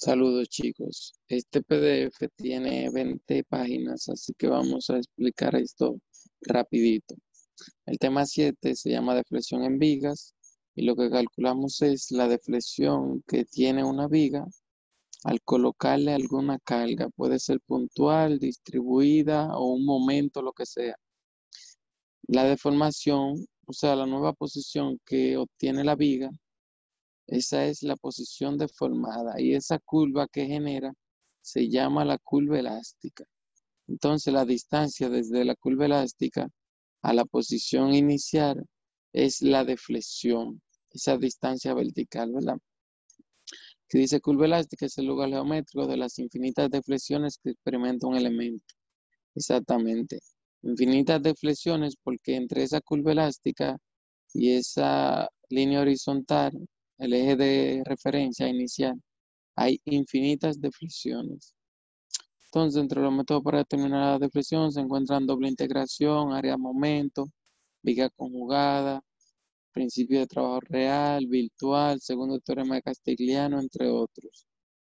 Saludos chicos, este PDF tiene 20 páginas, así que vamos a explicar esto rapidito. El tema 7 se llama deflexión en vigas y lo que calculamos es la deflexión que tiene una viga al colocarle alguna carga, puede ser puntual, distribuida o un momento, lo que sea. La deformación, o sea, la nueva posición que obtiene la viga, esa es la posición deformada y esa curva que genera se llama la curva elástica. Entonces la distancia desde la curva elástica a la posición inicial es la deflexión, esa distancia vertical, ¿verdad? Que dice curva elástica es el lugar geométrico de las infinitas deflexiones que experimenta un elemento. Exactamente. Infinitas deflexiones porque entre esa curva elástica y esa línea horizontal, el eje de referencia inicial, hay infinitas deflexiones. Entonces, entre los métodos para determinar la deflexión se encuentran doble integración, área momento, viga conjugada, principio de trabajo real, virtual, segundo teorema de Castigliano, entre otros.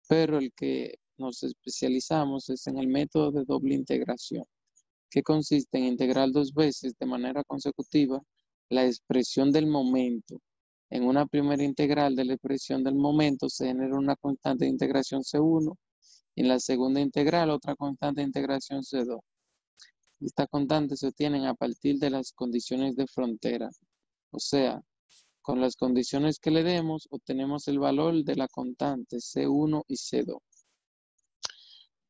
Pero el que nos especializamos es en el método de doble integración, que consiste en integrar dos veces de manera consecutiva la expresión del momento. En una primera integral de la expresión del momento se genera una constante de integración C1 y en la segunda integral otra constante de integración C2. Estas constantes se obtienen a partir de las condiciones de frontera. O sea, con las condiciones que le demos obtenemos el valor de la constante C1 y C2,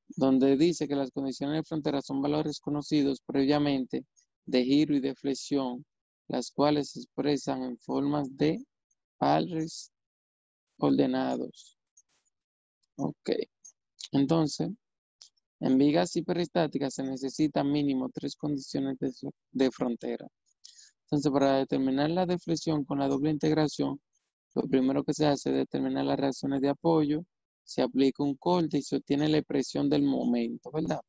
donde dice que las condiciones de frontera son valores conocidos previamente de giro y de flexión, las cuales se expresan en formas de pares ordenados. Ok, entonces, en vigas hiperestáticas se necesitan mínimo tres condiciones de frontera. Entonces, para determinar la deflexión con la doble integración, lo primero que se hace es determinar las reacciones de apoyo, se aplica un corte y se obtiene la expresión del momento, ¿verdad?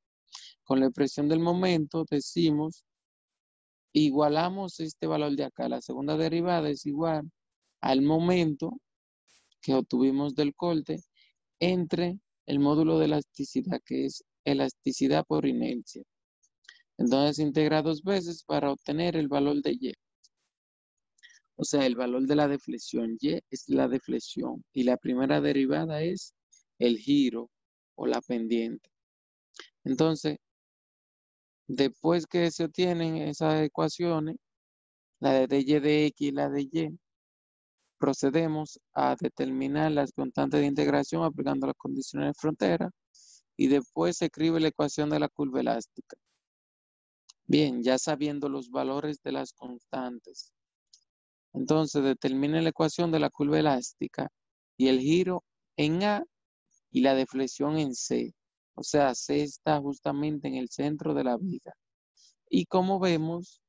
Con la expresión del momento decimos, igualamos este valor de acá. La segunda derivada es igual al momento que obtuvimos del corte entre el módulo de elasticidad, que es elasticidad por inercia. Entonces se integra dos veces para obtener el valor de Y. O sea, el valor de la deflexión. Y es la deflexión. Y la primera derivada es el giro o la pendiente. Entonces, después que se obtienen esas ecuaciones, la de dy de x y la de y, procedemos a determinar las constantes de integración aplicando las condiciones de frontera y después se escribe la ecuación de la curva elástica. Bien, ya sabiendo los valores de las constantes. Entonces determine la ecuación de la curva elástica y el giro en A y la deflexión en C. O sea, C está justamente en el centro de la viga. Y como vemos,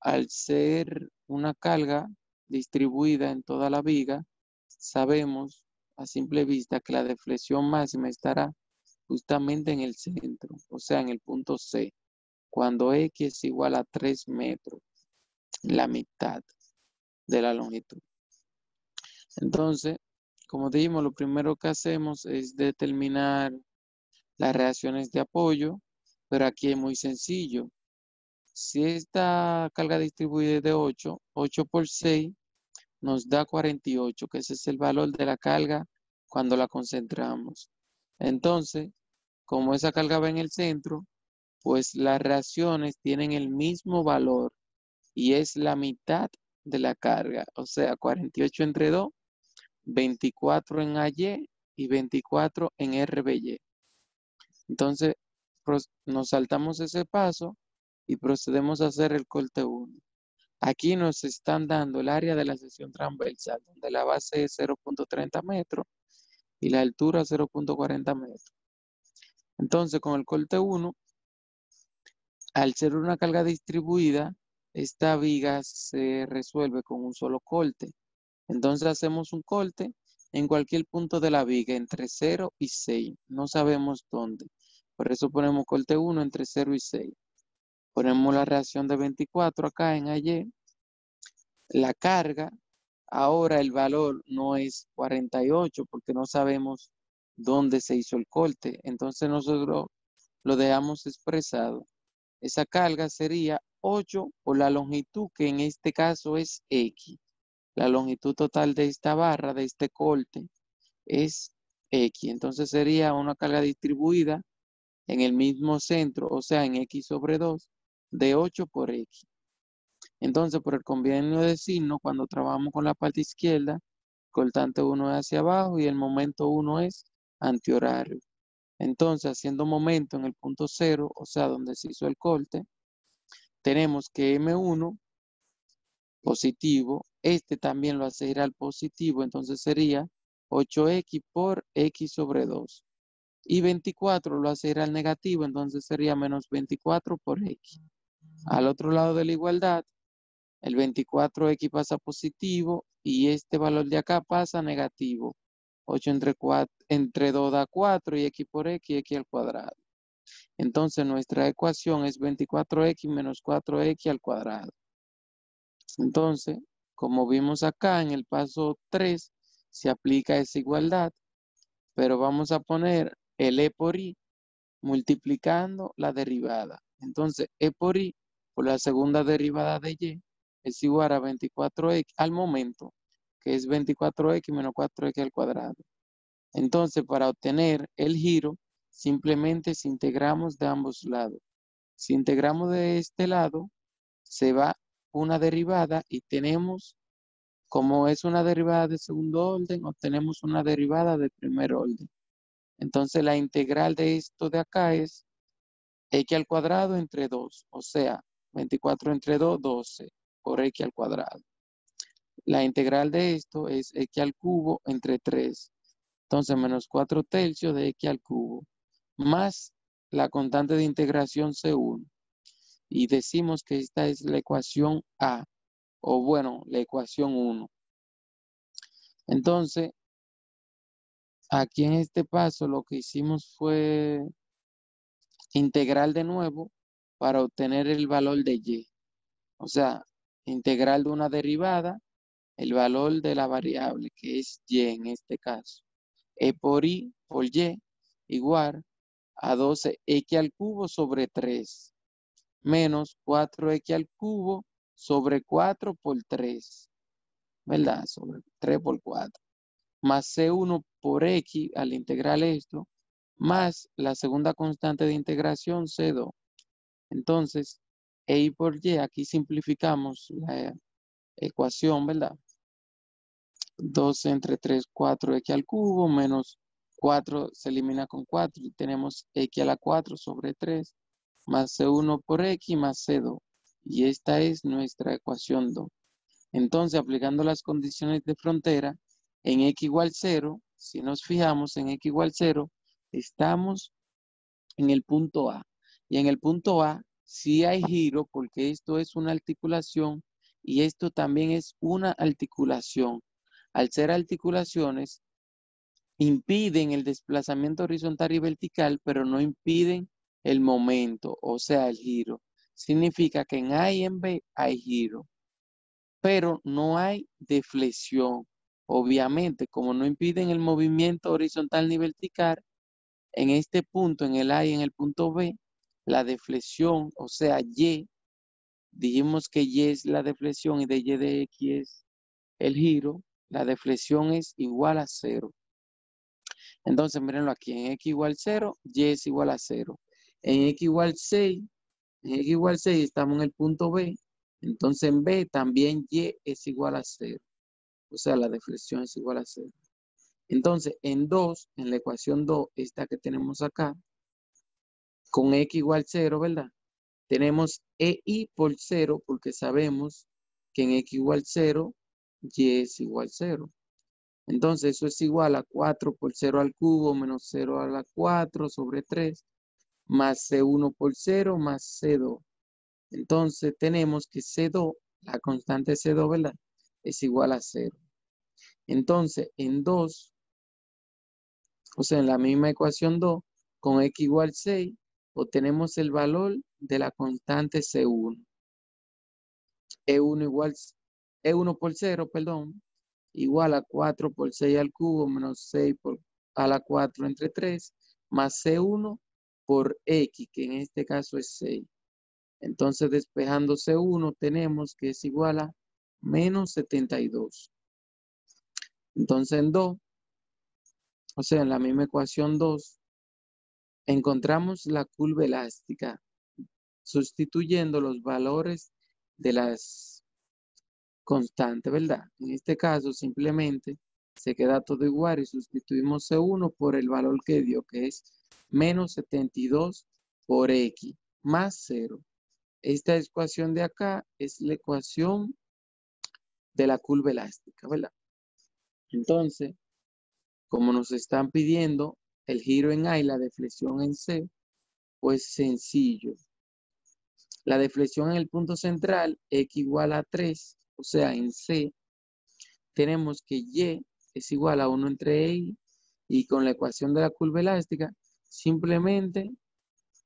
al ser una carga distribuida en toda la viga, sabemos a simple vista que la deflexión máxima estará justamente en el centro, o sea, en el punto C, cuando X es igual a 3 metros, la mitad de la longitud. Entonces, como dijimos, lo primero que hacemos es determinar las reacciones de apoyo, pero aquí es muy sencillo. Si esta carga distribuida es de 8 por 6 nos da 48, que ese es el valor de la carga cuando la concentramos. Entonces, como esa carga va en el centro, pues las reacciones tienen el mismo valor y es la mitad de la carga. O sea, 48 entre 2, 24 en AY y 24 en RBY. Entonces, nos saltamos ese paso y procedemos a hacer el corte 1. Aquí nos están dando el área de la sección transversal, donde la base es 0.30 metros y la altura 0.40 metros. Entonces, con el corte 1, al ser una carga distribuida, esta viga se resuelve con un solo corte. Entonces hacemos un corte en cualquier punto de la viga, entre 0 y 6. No sabemos dónde. Por eso ponemos corte 1 entre 0 y 6. Ponemos la reacción de 24 acá en AY. La carga, ahora el valor no es 48 porque no sabemos donde se hizo el corte. Entonces nosotros lo dejamos expresado. Esa carga sería 8 por la longitud, que en este caso es X. La longitud total de esta barra, de este corte, es X. Entonces sería una carga distribuida en el mismo centro, o sea, en X sobre 2, de 8 por X. Entonces, por el convenio de signo, cuando trabajamos con la parte izquierda, cortante 1 es hacia abajo y el momento 1 es antihorario. Entonces, haciendo momento en el punto 0, o sea, donde se hizo el corte, tenemos que M1 positivo, este también lo hace ir al positivo, entonces sería 8X por X sobre 2. Y 24 lo hace ir al negativo, entonces sería menos 24 por X. Al otro lado de la igualdad, el 24X pasa positivo y este valor de acá pasa negativo. 8 entre 2 da 4 y X por X al cuadrado. Entonces nuestra ecuación es 24X menos 4X al cuadrado. Entonces, como vimos acá en el paso 3, se aplica esa igualdad, pero vamos a poner el E por I multiplicando la derivada. Entonces, E por I por la segunda derivada de Y es igual a 24X al momento, que es 24X menos 4X al cuadrado. Entonces, para obtener el giro, simplemente si integramos de ambos lados. Si integramos de este lado, se va una derivada y tenemos, como es una derivada de segundo orden, obtenemos una derivada de primer orden. Entonces la integral de esto de acá es X al cuadrado entre 2, o sea, 24 entre 2, 12 por X al cuadrado. La integral de esto es X al cubo entre 3. Entonces menos 4 tercios de X al cubo, más la constante de integración C1. Y decimos que esta es la ecuación A, o bueno, la ecuación 1. Entonces, aquí en este paso lo que hicimos fue integrar de nuevo para obtener el valor de Y. O sea, integral de una derivada, el valor de la variable, que es Y en este caso. E por I por Y igual a 12X al cubo sobre 3, menos 4X al cubo sobre 4 por 3, ¿verdad? Sobre 3 por 4. Más C1 por X al integrar esto, más la segunda constante de integración C2. Entonces, E por Y, aquí simplificamos la ecuación, ¿verdad? 12 entre 3, 4X al cubo, menos 4 se elimina con 4 y tenemos X a la 4 sobre 3, más C1 por X más C2. Y esta es nuestra ecuación 2. Entonces, aplicando las condiciones de frontera, en X igual 0, si nos fijamos en X igual 0, estamos en el punto A. Y en el punto A sí hay giro porque esto es una articulación y esto también es una articulación. Al ser articulaciones, impiden el desplazamiento horizontal y vertical, pero no impiden el momento, o sea, el giro. Significa que en A y en B hay giro, pero no hay deflexión. Obviamente, como no impiden el movimiento horizontal ni vertical, en este punto, en el A y en el punto B, la deflexión, o sea, Y, dijimos que Y es la deflexión y de Y de X es el giro, la deflexión es igual a 0. Entonces, mírenlo aquí, en X igual 0, Y es igual a 0. En X igual 6, estamos en el punto B, entonces en B también Y es igual a 0. O sea, la deflexión es igual a 0. Entonces, en 2, en la ecuación 2, esta que tenemos acá, con X igual 0, ¿verdad? Tenemos EI por 0 porque sabemos que en X igual 0, Y es igual 0. Entonces eso es igual a 4 por 0 al cubo menos 0 a la 4 sobre 3 más C1 por 0 más C2. Entonces tenemos que C2, la constante C2, ¿verdad? Es igual a 0. Entonces en 2, o sea, en la misma ecuación 2, con X igual 6, obtenemos el valor de la constante C1. E1 igual, E1 por 0, perdón, igual a 4 por 6 al cubo menos 6 por a la 4 entre 3 más C1 por X, que en este caso es 6. Entonces, despejando C1, tenemos que es igual a menos 72. Entonces, en 2, o sea, en la misma ecuación 2, encontramos la curva elástica, sustituyendo los valores de las constantes, ¿verdad? En este caso, simplemente se queda todo igual y sustituimos C1 por el valor que dio, que es menos 72 por X, más 0. Esta ecuación de acá es la ecuación de la curva elástica, ¿verdad? Entonces, como nos están pidiendo el giro en A y la deflexión en C, pues sencillo. La deflexión en el punto central, X igual a 3, o sea, en C, tenemos que Y es igual a 1 entre y con la ecuación de la curva elástica, simplemente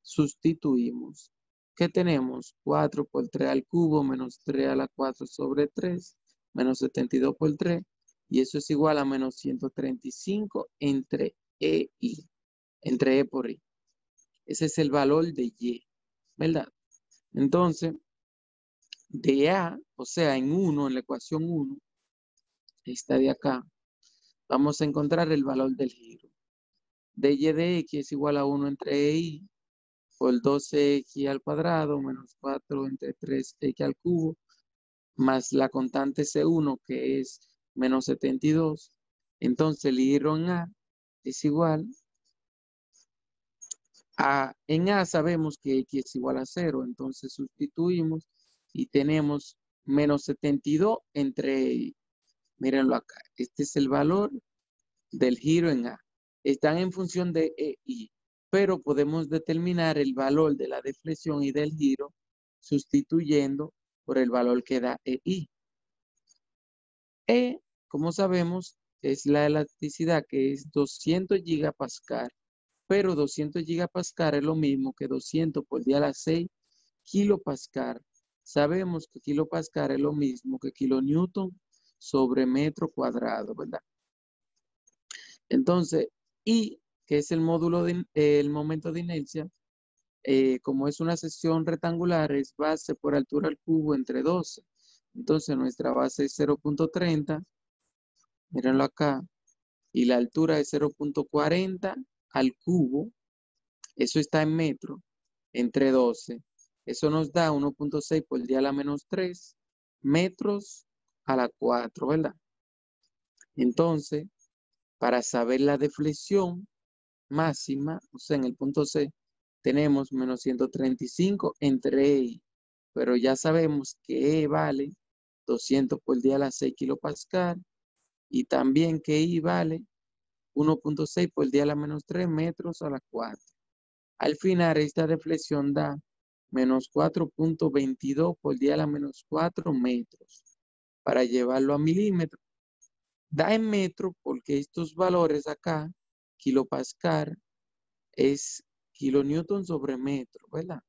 sustituimos. ¿Qué tenemos? 4 por 3 al cubo menos 3 a la 4 sobre 3, menos 72 por 3, y eso es igual a menos 135 entre E y, entre E por I. Ese es el valor de Y, ¿verdad? Entonces, de A, o sea, en 1, en la ecuación 1, esta de acá, vamos a encontrar el valor del giro. De Y de X es igual a 1 entre Y por 12X al cuadrado menos 4 entre 3X al cubo más la constante C1 que es menos 72. Entonces el giro en A es igual a, en A sabemos que X es igual a 0, entonces sustituimos y tenemos menos 72 entre Y. Mírenlo acá, este es el valor del giro en A. Están en función de E y, pero podemos determinar el valor de la deflexión y del giro sustituyendo por el valor que da E y. E, como sabemos, es la elasticidad que es 200 gigapascal, pero 200 gigapascal es lo mismo que 200 por 10 a la 6 kilopascal. Sabemos que kilopascal es lo mismo que kilonewton sobre metro cuadrado, ¿verdad? Entonces, I, que es el módulo el momento de inercia, como es una sección rectangular, es base por altura al cubo entre 12. Entonces, nuestra base es 0.30, mírenlo acá, y la altura es 0.40 al cubo, eso está en metro, entre 12. Eso nos da 1.6 por 10 a la menos 3 metros a la 4, ¿verdad? Entonces, para saber la deflexión máxima, o sea, en el punto C, tenemos menos 135 entre E, pero ya sabemos que E vale 200 por 10 a la 6 kilopascal y también que I vale 1.6 por 10 a la menos 3 metros a la 4. Al final, esta deflexión da menos 4.22 por 10 a la menos 4 metros. Para llevarlo a milímetros, da en metro porque estos valores acá, kilopascal, es kilonewton sobre metro, ¿verdad?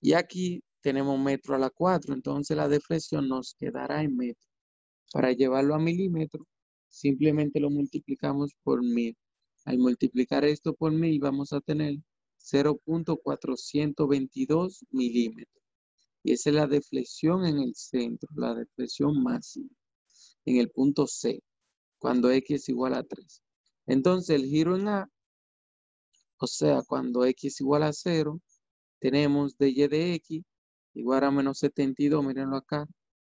Y aquí tenemos metro a la 4, entonces la deflexión nos quedará en metro. Para llevarlo a milímetro, simplemente lo multiplicamos por 1000. Al multiplicar esto por 1000 vamos a tener 0.422 milímetros. Y esa es la deflexión en el centro, la deflexión máxima, en el punto C, cuando X es igual a 3. Entonces el giro en A, o sea, cuando X es igual a 0, tenemos de Y de X igual a menos 72, mírenlo acá,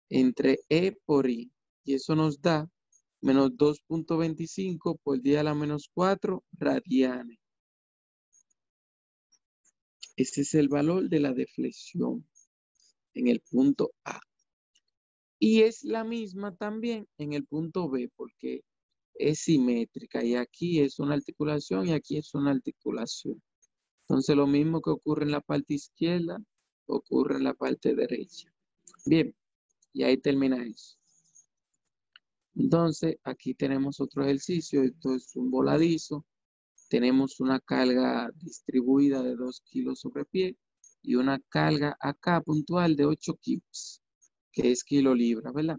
entre E por I. Y eso nos da menos 2.25 por 10 a la menos 4 radianes. Ese es el valor de la deflexión en el punto A. Y es la misma también en el punto B porque es simétrica y aquí es una articulación y aquí es una articulación. Entonces lo mismo que ocurre en la parte izquierda ocurre en la parte derecha. Bien, y ahí termina eso. Entonces aquí tenemos otro ejercicio, esto es un voladizo. Tenemos una carga distribuida de 2 kilos sobre pie y una carga acá puntual de 8 kilos, que es kilolibra, ¿verdad?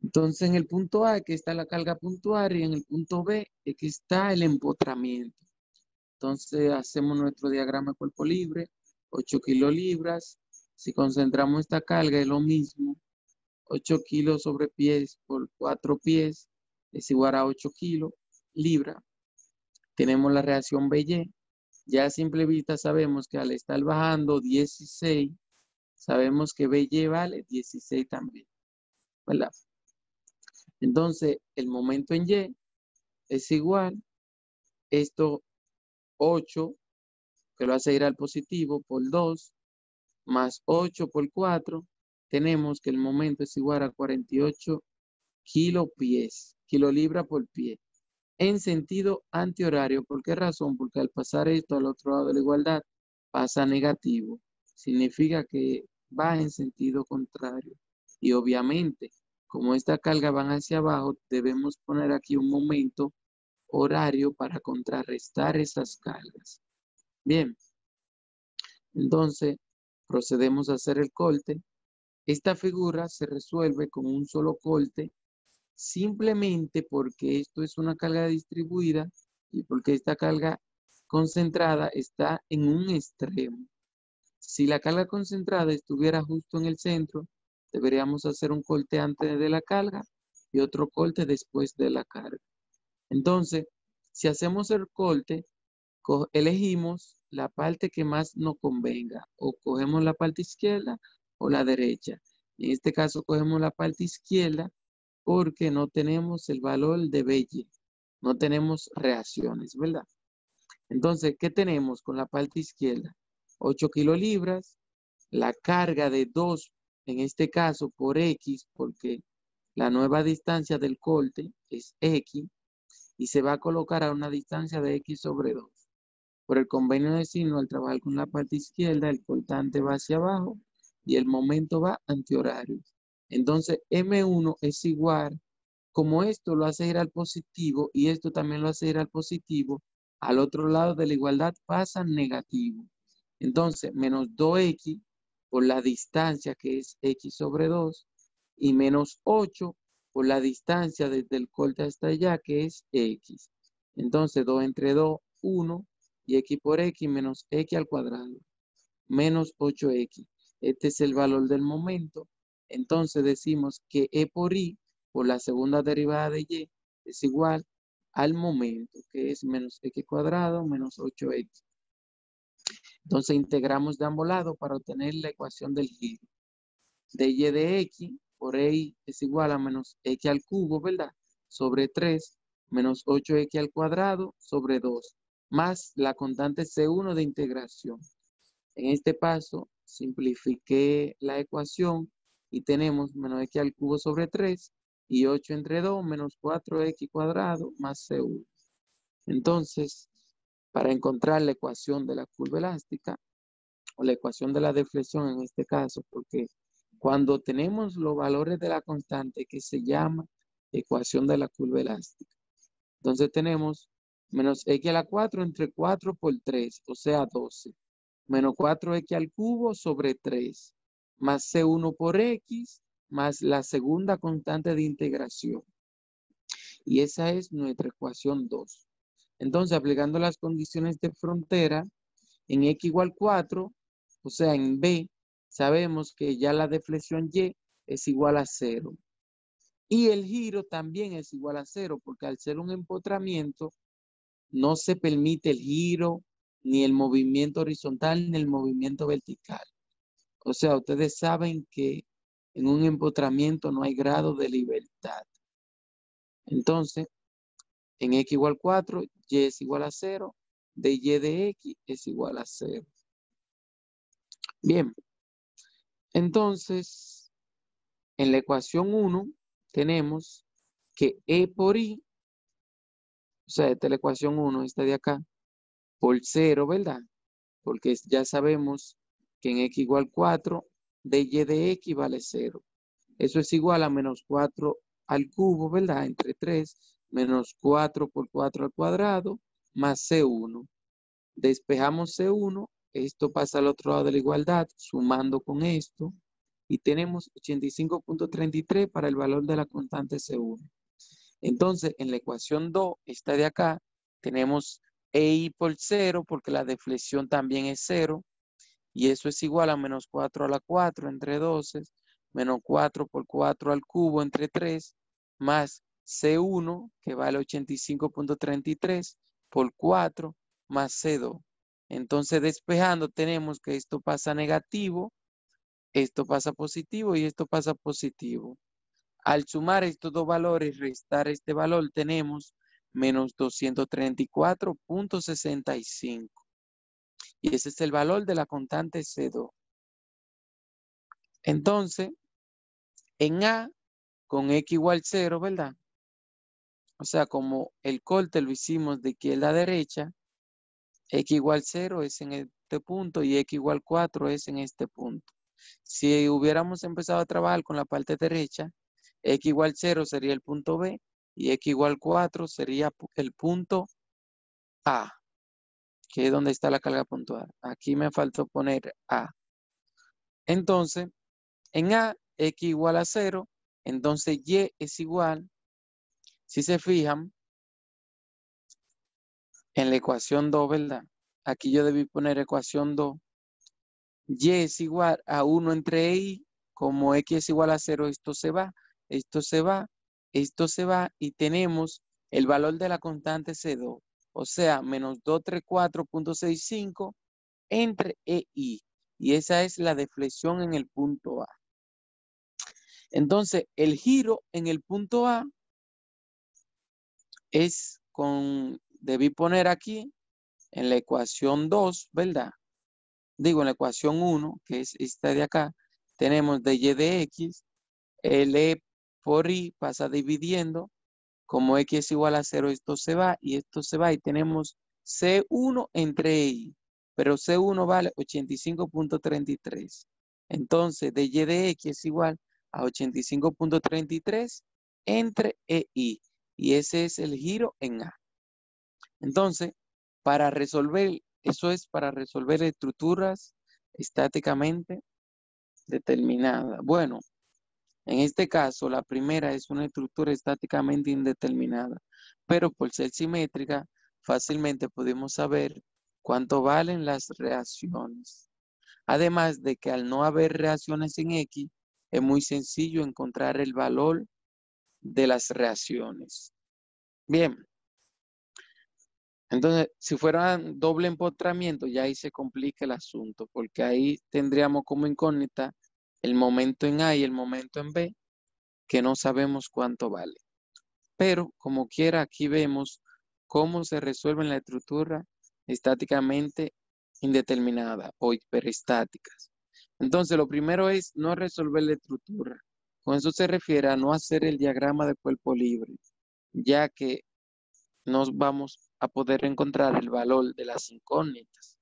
Entonces, en el punto A, que está la carga puntual, y en el punto B, es que está el empotramiento. Entonces, hacemos nuestro diagrama de cuerpo libre, 8 kilolibras. Si concentramos esta carga, es lo mismo. 8 kilos sobre pies por 4 pies es igual a 8 kilos libras. Tenemos la reacción BY. Ya a simple vista sabemos que al estar bajando 16, sabemos que BY vale 16 también, ¿verdad? Entonces, el momento en Y es igual, esto 8, que lo hace ir al positivo, por 2, más 8 por 4, tenemos que el momento es igual a 48 kilopies, kilolibra por pie, en sentido antihorario. ¿Por qué razón? Porque al pasar esto al otro lado de la igualdad, pasa negativo. Significa que va en sentido contrario. Y obviamente, como esta carga van hacia abajo, debemos poner aquí un momento horario para contrarrestar esas cargas. Bien, entonces procedemos a hacer el corte. Esta figura se resuelve con un solo corte, simplemente porque esto es una carga distribuida y porque esta carga concentrada está en un extremo. Si la carga concentrada estuviera justo en el centro, deberíamos hacer un corte antes de la carga y otro corte después de la carga. Entonces, si hacemos el corte, elegimos la parte que más nos convenga, o cogemos la parte izquierda o la derecha. En este caso cogemos la parte izquierda porque no tenemos el valor de BY, no tenemos reacciones, ¿verdad? Entonces, ¿qué tenemos con la parte izquierda? 8 kilolibras, la carga de 2, en este caso por X, porque la nueva distancia del corte es X, y se va a colocar a una distancia de X sobre 2. Por el convenio de signo, al trabajar con la parte izquierda, el cortante va hacia abajo y el momento va antihorario. Entonces, M1 es igual, como esto lo hace ir al positivo y esto también lo hace ir al positivo, al otro lado de la igualdad pasa negativo. Entonces, menos 2X por la distancia que es X sobre 2 y menos 8 por la distancia desde el corte hasta allá que es X. Entonces, 2 entre 2, 1 y X por X menos X al cuadrado, menos 8X. Este es el valor del momento. Entonces decimos que E por I, por la segunda derivada de Y, es igual al momento, que es menos X cuadrado menos 8X. Entonces integramos de ambos lados para obtener la ecuación del giro. De Y de X por Y es igual a menos X al cubo, ¿verdad? Sobre 3 menos 8X al cuadrado sobre 2, más la constante C1 de integración. En este paso, simplifiqué la ecuación y tenemos menos X al cubo sobre 3 y 8 entre 2 menos 4X cuadrado más C1. Entonces, para encontrar la ecuación de la curva elástica, o la ecuación de la deflexión en este caso, porque cuando tenemos los valores de la constante que se llama ecuación de la curva elástica, entonces tenemos menos X a la 4 entre 4 por 3, o sea 12, menos 4X al cubo sobre 3, más C1 por X, más la segunda constante de integración. Y esa es nuestra ecuación 2. Entonces, aplicando las condiciones de frontera, en X igual 4, o sea, en B, sabemos que ya la deflexión Y es igual a 0. Y el giro también es igual a 0, porque al ser un empotramiento, no se permite el giro, ni el movimiento horizontal, ni el movimiento vertical. O sea, ustedes saben que en un empotramiento no hay grado de libertad. Entonces, en X igual 4, Y es igual a 0, de Y de X es igual a 0. Bien, entonces, en la ecuación 1 tenemos que E por I, o sea, esta es la ecuación 1, esta de acá, por 0, ¿verdad? Porque ya sabemos que en X igual 4, de Y de X vale 0. Eso es igual a menos 4 al cubo, ¿verdad? Entre 3, menos 4 por 4 al cuadrado, más C1. Despejamos C1, esto pasa al otro lado de la igualdad, sumando con esto, y tenemos 85.33 para el valor de la constante C1. Entonces, en la ecuación 2, esta de acá, tenemos EI por 0 porque la deflexión también es 0 y eso es igual a menos 4 a la 4 entre 12, menos 4 por 4 al cubo entre 3, más C1 que vale 85.33 por 4 más C2. Entonces, despejando, tenemos que esto pasa negativo, esto pasa positivo y esto pasa positivo. Al sumar estos dos valores y restar este valor, tenemos menos 234.65. Y ese es el valor de la constante C2. Entonces, en A, con X igual 0, ¿verdad? O sea, como el corte lo hicimos de izquierda a derecha, X igual 0 es en este punto y X igual 4 es en este punto. Si hubiéramos empezado a trabajar con la parte derecha, X igual 0 sería el punto B y X igual 4 sería el punto A, que es donde está la carga puntual. Aquí me faltó poner A. Entonces, en A, X igual a 0, entonces Y es igual, si se fijan, en la ecuación 2, ¿verdad? Aquí yo debí poner ecuación 2. Y es igual a 1 entre I, como X es igual a 0, esto se va, esto se va, esto se va, y tenemos el valor de la constante C2, o sea, menos 234.65 entre EI, y esa es la deflexión en el punto A. Entonces, el giro en el punto A es debí poner aquí en la ecuación 2, ¿verdad? Digo, en la ecuación 1, que es esta de acá, tenemos de Y de X, el E por I pasa dividiendo, como X es igual a 0, esto se va y tenemos C1 entre I, pero C1 vale 85.33. Entonces, de Y de X es igual a 85.33 entre EI, y ese es el giro en A. Entonces, para resolver, eso es para resolver estructuras estáticamente determinadas. Bueno, en este caso, la primera es una estructura estáticamente indeterminada, pero por ser simétrica, fácilmente podemos saber cuánto valen las reacciones. Además de que al no haber reacciones en X, es muy sencillo encontrar el valor de las reacciones. Bien. Entonces, si fuera doble empotramiento, ya ahí se complica el asunto, porque ahí tendríamos como incógnita el momento en A y el momento en B, que no sabemos cuánto vale. Pero, como quiera, aquí vemos cómo se resuelven las estructuras estáticamente indeterminadas o hiperestáticas. Entonces, lo primero es no resolver la estructura. Con eso se refiere a no hacer el diagrama de cuerpo libre, ya que nos vamos a poder encontrar el valor de las incógnitas.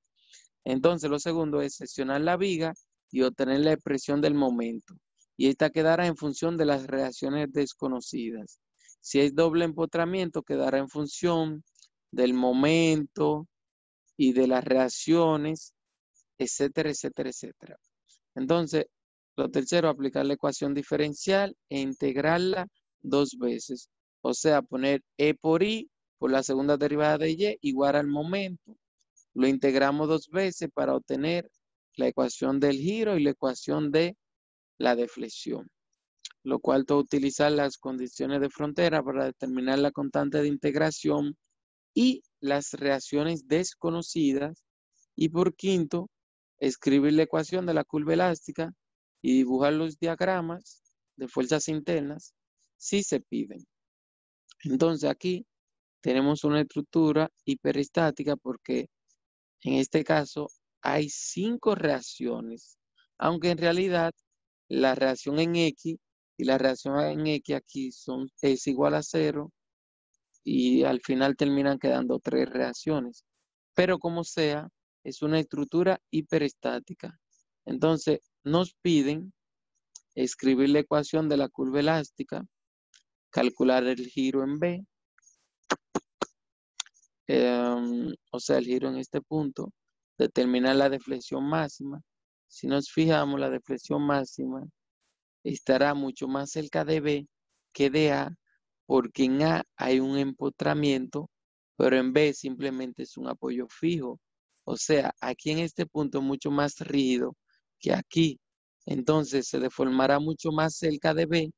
Entonces, lo segundo es seccionar la viga y obtener la expresión del momento. Y esta quedará en función de las reacciones desconocidas. Si es doble empotramiento, quedará en función del momento y de las reacciones, etcétera, etcétera, etcétera. Entonces, lo tercero, aplicar la ecuación diferencial e integrarla 2 veces. O sea, poner E por I por la segunda derivada de Y igual al momento. Lo integramos 2 veces para obtener la ecuación del giro y la ecuación de la deflexión. Lo cual todo utilizar las condiciones de frontera para determinar la constante de integración y las reacciones desconocidas. Y por quinto, escribir la ecuación de la curva elástica y dibujar los diagramas de fuerzas internas si se piden. Entonces aquí tenemos una estructura hiperestática porque en este caso hay 5 reacciones, aunque en realidad la reacción en X y la reacción en X aquí es igual a 0 y al final terminan quedando 3 reacciones. Pero como sea, es una estructura hiperestática. Entonces nos piden escribir la ecuación de la curva elástica, calcular el giro en B, o sea, el giro en este punto, determinar la deflexión máxima. Si nos fijamos, la deflexión máxima estará mucho más cerca de B que de A, porque en A hay un empotramiento, pero en B simplemente es un apoyo fijo. O sea, aquí en este punto es mucho más rígido que aquí. Entonces se deformará mucho más cerca de B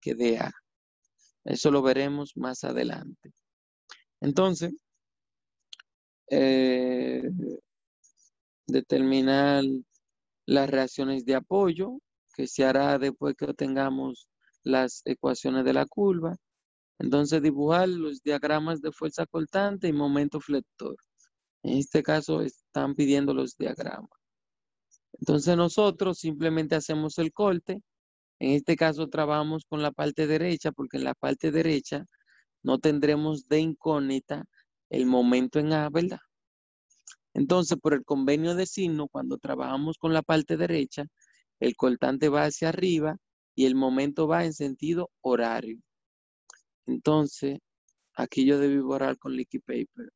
que de A. Eso lo veremos más adelante. Entonces, eh, determinar las reacciones de apoyo, que se hará después que obtengamos las ecuaciones de la curva. Entonces, dibujar los diagramas de fuerza cortante y momento flector. En este caso, están pidiendo los diagramas. Entonces, nosotros simplemente hacemos el corte. En este caso, trabajamos con la parte derecha, porque en la parte derecha no tendremos de incógnita el momento en A, ¿verdad? Entonces, por el convenio de signo, cuando trabajamos con la parte derecha, el cortante va hacia arriba y el momento va en sentido horario. Entonces, aquí yo debí borrar con liquid paper.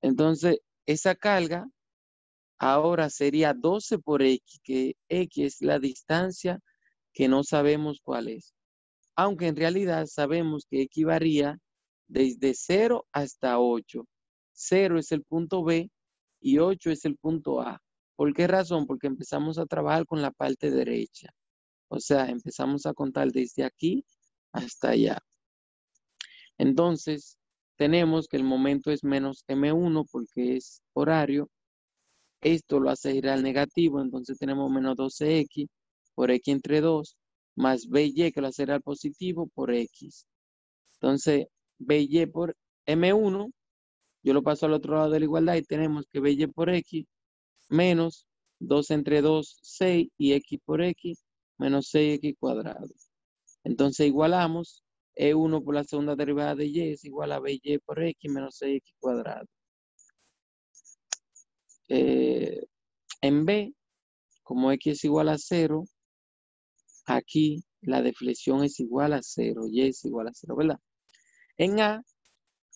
Entonces, esa carga ahora sería 12 por X, que X es la distancia que no sabemos cuál es. Aunque en realidad sabemos que X varía desde 0 hasta 8. 0 es el punto B y 8 es el punto A. ¿Por qué razón? Porque empezamos a trabajar con la parte derecha. O sea, empezamos a contar desde aquí hasta allá. Entonces, tenemos que el momento es menos M1 porque es horario. Esto lo hace ir al negativo, entonces tenemos menos 12X por X entre 2, más BY que lo hace ir al positivo por X. Entonces, BY por M1, yo lo paso al otro lado de la igualdad y tenemos que BY por X menos 2 entre 2, 6 y X por X menos 6X cuadrado. Entonces igualamos E1 por la segunda derivada de Y es igual a BY por X menos 6X cuadrado. En B, como X es igual a 0, aquí la deflexión es igual a 0, Y es igual a 0, ¿verdad? En A,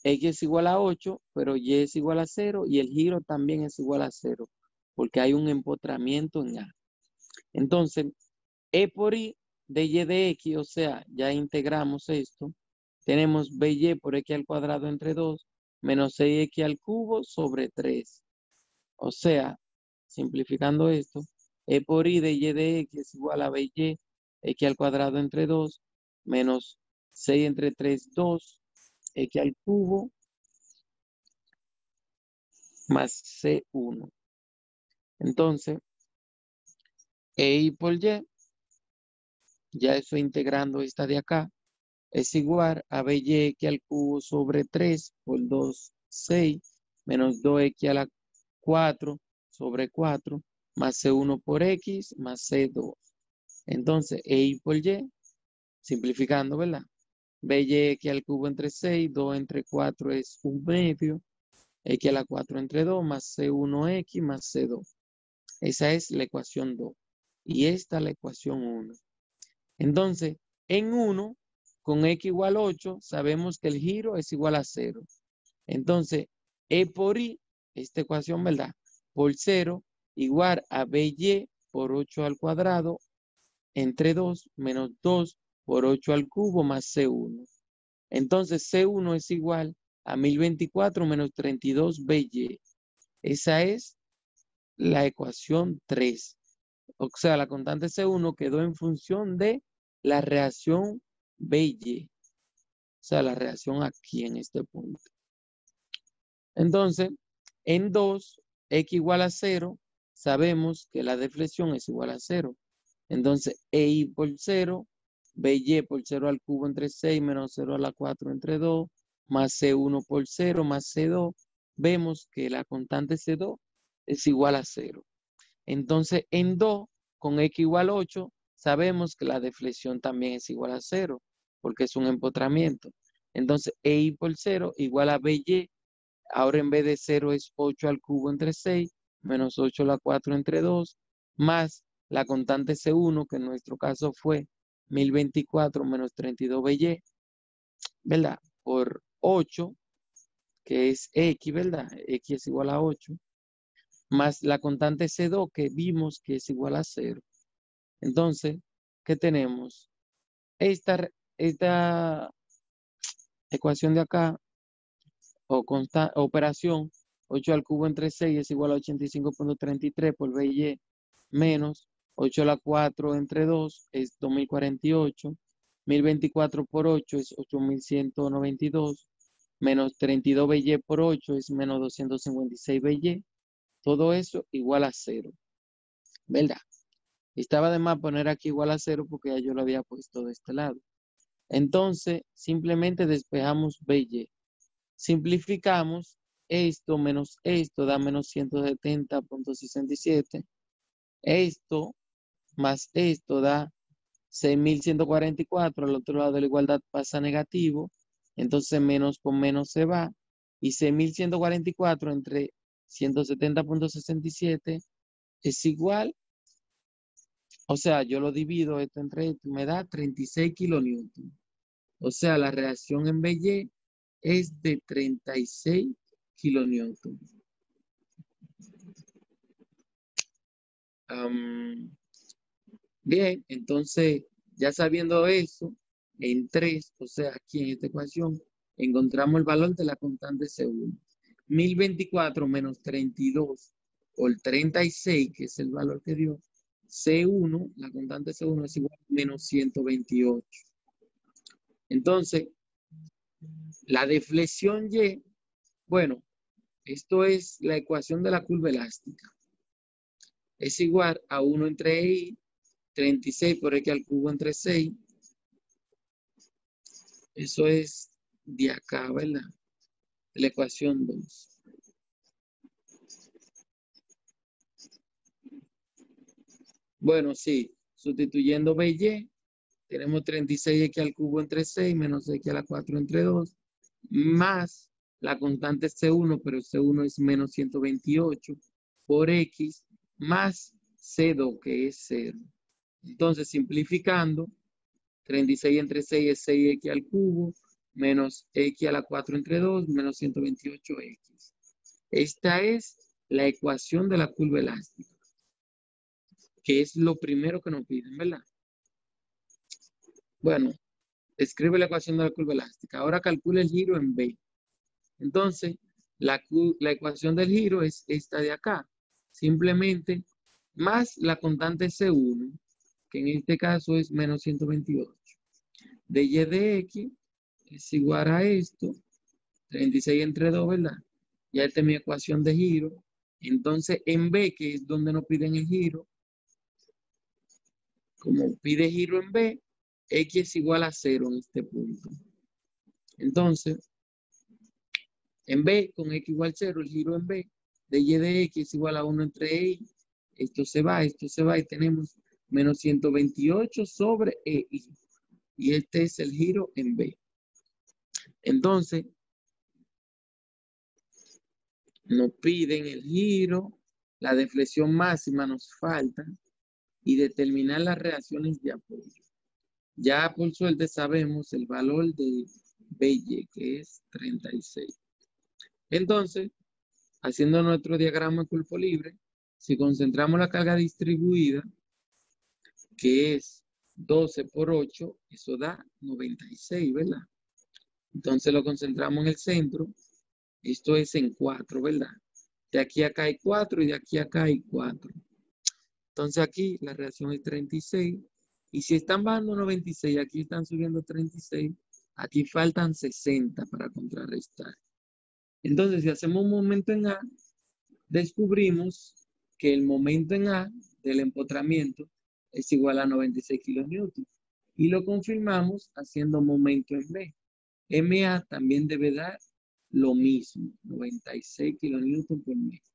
X es igual a 8, pero Y es igual a 0 y el giro también es igual a 0, porque hay un empotramiento en A. Entonces, E por I de Y de X, o sea, ya integramos esto, tenemos BY por X al cuadrado entre 2, menos 6X al cubo sobre 3. O sea, simplificando esto, E por I de Y de X es igual a BY, X al cuadrado entre 2, menos 6 entre 3, 2, X al cubo, más C1. Entonces, EI por Y, ya estoy integrando esta de acá, es igual a BY al cubo sobre 3 por 2, 6, menos 2X a la 4 sobre 4, más C1 por X, más C2. Entonces, EI por Y, simplificando, ¿verdad? BY al cubo entre 6, 2 entre 4 es 1/2, X a la 4 entre 2, más C1X más C2. Esa es la ecuación 2. Y esta es la ecuación 1. Entonces, en 1, con X igual a 8, sabemos que el giro es igual a 0. Entonces, E por I, esta ecuación, ¿verdad? Por 0, igual a BY por 8 al cuadrado, entre 2, menos 2 por 8 al cubo, más C1. Entonces, C1 es igual a 1024 menos 32 BY. Esa es la ecuación 3. O sea, la constante C1 quedó en función de la reacción BY. O sea, la reacción aquí en este punto. Entonces, en 2, X igual a 0, sabemos que la deflexión es igual a 0. Entonces, EI por 0, BY por 0 al cubo entre 6 menos 0 a la 4 entre 2, más C1 por 0 más C2, vemos que la constante C2 es igual a 0. Entonces, en 2, con X igual a 8, sabemos que la deflexión también es igual a 0, porque es un empotramiento. Entonces, EI por 0 igual a BY. Ahora en vez de 0 es 8 al cubo entre 6, menos 8 a la 4 entre 2, más la constante C1, que en nuestro caso fue 1024 menos 32 BY, ¿verdad? Por 8, que es X, ¿verdad? X es igual a 8, más la constante C2, que vimos que es igual a 0. Entonces, ¿qué tenemos? Esta ecuación de acá, operación, 8 al cubo entre 6 es igual a 85.33 por B y Y, menos 8 a la 4 entre 2 es 2048, 1024 por 8 es 8192, menos 32 BY por 8 es menos 256 BY, todo eso igual a 0, ¿verdad? Estaba de más poner aquí igual a 0 porque ya yo lo había puesto de este lado. Entonces, simplemente despejamos BY. Simplificamos esto menos esto, da menos 170.67. Esto más esto da 6.144. Al otro lado de la igualdad pasa negativo. Entonces menos con menos se va. Y 6.144 entre 170.67 es igual. O sea, yo lo divido esto entre esto. Me da 36 kilonewton. O sea, la reacción en BY es de 36 kilonewton. Bien, entonces, ya sabiendo eso, en 3, o sea, aquí en esta ecuación, encontramos el valor de la constante C1. 1024 menos 32 por 36, que es el valor que dio, C1, la constante C1 es igual a menos 128. Entonces, la deflexión Y, bueno, esto es la ecuación de la curva elástica. Es igual a 1 entre I, 36 por X al cubo entre 6. Eso es de acá, ¿verdad? De la ecuación 2. Bueno, sí, sustituyendo B y Y, tenemos 36X al cubo entre 6 menos X a la 4 entre 2, más la constante C1, pero C1 es menos 128 por X, más C2, que es 0. Entonces, simplificando, 36 entre 6 es 6X al cubo, menos X a la 4 entre 2, menos 128X. Esta es la ecuación de la curva elástica, que es lo primero que nos piden, ¿verdad? Bueno, escribe la ecuación de la curva elástica. Ahora calcula el giro en B. Entonces, la ecuación del giro es esta de acá. Simplemente más la constante C1, que en este caso es menos 128. De Y de X es igual a esto, 36 entre 2, ¿verdad? Ya esta es mi ecuación de giro. Entonces, en B, que es donde nos piden el giro, como pide giro en B, X es igual a 0 en este punto. Entonces, en B, con X igual a 0, el giro en B de Y de X es igual a 1 entre Y. Esto se va y tenemos menos 128 sobre EI. Y este es el giro en B. Entonces, nos piden el giro, la deflexión máxima nos falta y determinar las reacciones de apoyo. Ya por suerte sabemos el valor de BY, que es 36. Entonces, haciendo nuestro diagrama de cuerpo libre, si concentramos la carga distribuida, que es 12 por 8, eso da 96, ¿verdad? Entonces lo concentramos en el centro, esto es en 4, ¿verdad? De aquí a acá hay 4 y de aquí a acá hay 4. Entonces aquí la reacción es 36. Y si están bajando 96, aquí están subiendo 36, aquí faltan 60 para contrarrestar. Entonces, si hacemos un momento en A, descubrimos que el momento en A del empotramiento es igual a 96 kilonewtons. Y lo confirmamos haciendo momento en B. MA también debe dar lo mismo, 96 kilonewtons por metro.